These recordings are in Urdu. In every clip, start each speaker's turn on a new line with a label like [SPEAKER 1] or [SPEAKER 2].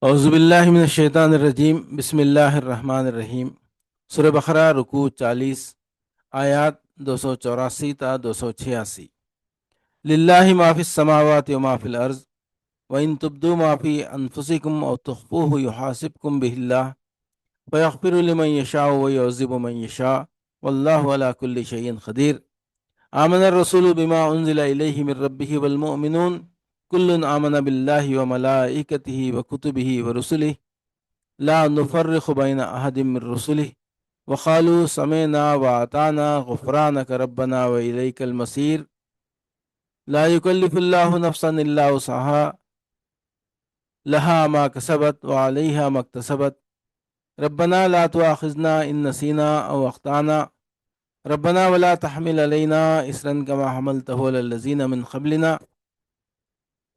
[SPEAKER 1] اعوذ باللہ من الشیطان الرجیم، بسم اللہ الرحمن الرحیم۔ سورہ بقرہ رکوع 40، آیات 284 تا 286۔ للہ ما فی السماوات و ما فی الارض وان تبدوا ما فی انفسکم او تخفوہ یحاسبکم بہ اللہ فیغفر لمن یشاء ویعذب من یشاء واللہ علی کل شیء قدیر۔ آمن الرسول بما انزل الیہ من ربہ والمؤمنون کل آمن باللہ وملائکتہ وکتبہ ورسلہ لا نفرق بین احد من رسلہ وقالوا سمعنا واطعنا غفرانک ربنا والیک المصیر۔ لا یکلف اللہ نفسا الا وسعها لها ما کسبت وعلیہا ما اکتسبت ربنا لا تؤاخذنا ان نسینا او اخطأنا ربنا ولا تحمل علینا اصرا کما حملته علی الذین من قبلنا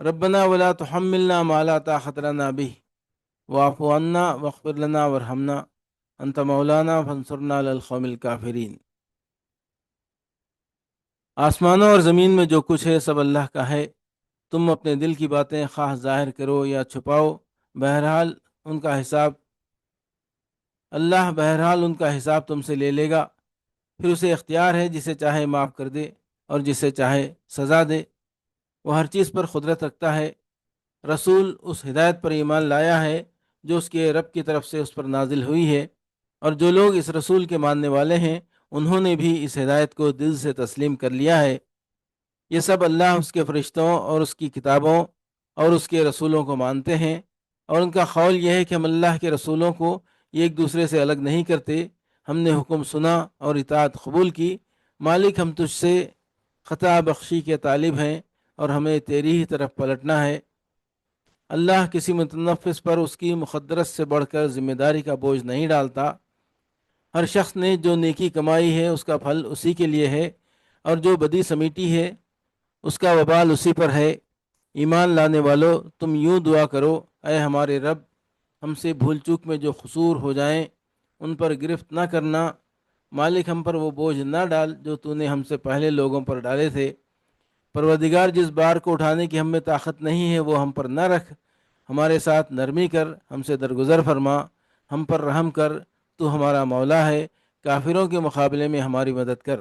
[SPEAKER 1] ربنا ولا تحملنا ما لا طاقة لنا به واعف عنا واغفر لنا وارحمنا انت مولانا فانصرنا علی القوم الکافرین۔ آسمانوں اور زمین میں جو کچھ ہے سب اللہ کا ہے، تم اپنے دل کی باتیں خواہ ظاہر کرو یا چھپاؤ، بہرحال ان کا حساب تم سے لے لے گا، پھر اسے اختیار ہے جسے چاہے معاف کر دے اور جسے چاہے سزا دے، وہ ہر چیز پر قدرت رکھتا ہے۔ رسول اس ہدایت پر ایمان لایا ہے جو اس کے رب کی طرف سے اس پر نازل ہوئی ہے، اور جو لوگ اس رسول کے ماننے والے ہیں انہوں نے بھی اس ہدایت کو دل سے تسلیم کر لیا ہے۔ یہ سب اللہ، اس کے فرشتوں اور اس کی کتابوں اور اس کے رسولوں کو مانتے ہیں، اور ان کا قول یہ ہے کہ ہم اللہ کے رسولوں کو ایک دوسرے سے الگ نہیں کرتے۔ ہم نے حکم سنا اور اطاعت قبول کی، مالک ہم تجھ سے خطا بخشی کے طالب ہیں اور ہمیں تیری ہی طرف پلٹنا ہے۔ اللہ کسی متنفس پر اس کی مقدرت سے بڑھ کر ذمہ داری کا بوجھ نہیں ڈالتا۔ ہر شخص نے جو نیکی کمائی ہے اس کا پھل اسی کے لیے ہے، اور جو بدی سمیٹی ہے اس کا وبال اسی پر ہے۔ ایمان لانے والو، تم یوں دعا کرو: اے ہمارے رب، ہم سے بھول چوک میں جو قصور ہو جائیں ان پر گرفت نہ کرنا۔ مالک ہم پر وہ بوجھ نہ ڈال جو تو نے ہم سے پہلے لوگوں پر ڈالے تھے۔ پروردگار، جس بار کو اٹھانے کی ہم میں طاقت نہیں ہے وہ ہم پر نہ رکھ، ہمارے ساتھ نرمی کر، ہم سے درگزر فرما، ہم پر رحم کر، تو ہمارا مولا ہے، کافروں کے مقابلے میں ہماری مدد کر۔